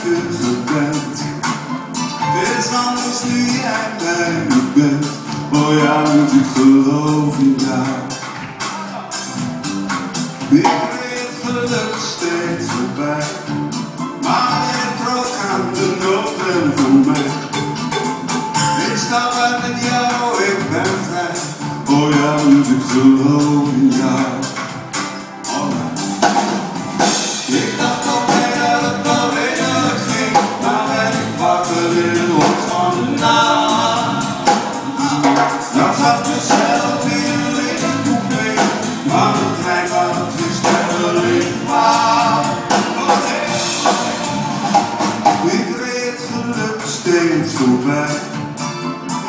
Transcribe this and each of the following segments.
gelukkig bent. Het is anders nu jij bij me bent. Oh ja, moet ik geloof in jou. Ik reed geluk steeds voorbij, maar ik trok aan de noodrem voor mij. Ik stap uit met jou, ik ben vrij. Oh ja, moet ik geloof in jou. Ik dacht altijd dat het wel redelijk ging, maar werd ik wakker in het hok van de nacht. Dan zag mezelf in een lege coupé, maar de trein was geen sterrenlicht. Ik reed geluk steeds voorbij,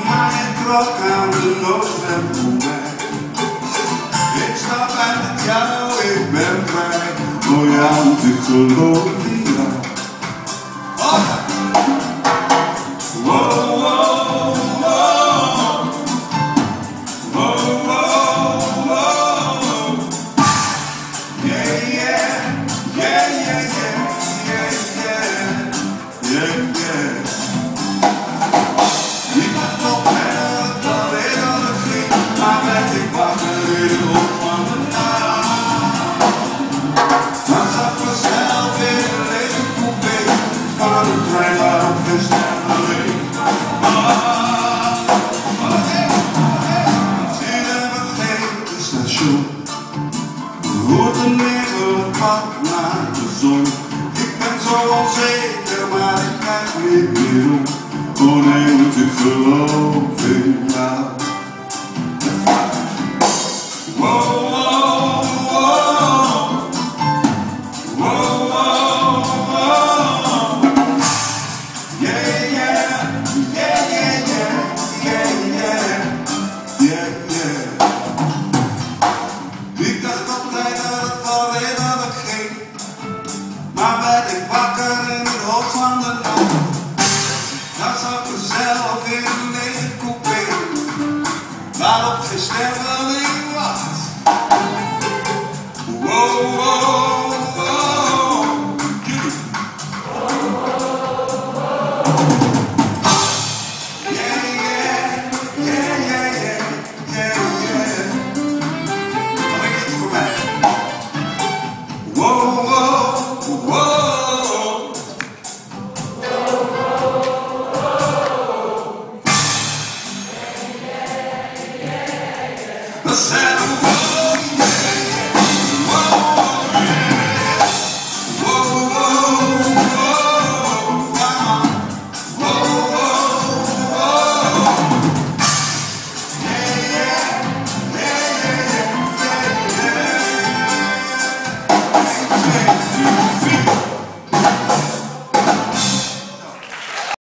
maar ik trok aan de noodrem voor mij. Ik stap uit met jou, ik ben vrij. Oh ja, moet ik geloof in jou. Oh. Wow, wow, wow. Wow, wow, wow. Yeah, yeah, yeah, yeah, yeah, yeah, yeah, yeah. Ik dacht nog dat het wel redelijk ging, maar werd ik wakker in de hoek van de nacht. Dan zag mezelf in een lege coupé, van de trein waarop geen sterrenlicht. Zien en vergeten station, hoort een negen pad naar de zon. Ik ben zo onzeker, maar ik krijg niet meer om. Oh nee, moet ik geloof in jou. Wow, wow, wow. Wow, wow, wow. Yeah, yeah, yeah, yeah, yeah, yeah, yeah, yeah. Ik dacht altijd dat het wel redelijk ging, maar werd ik wakker in het hok van de nacht. Dan zag ik mezelf in een lege coupé, waarop geen sterrenlicht wacht. Wow, wow, wow. Yeah, yeah, yeah, yeah, yeah, yeah. Nog een keertje voor mij. Wow, wow, wow. The sound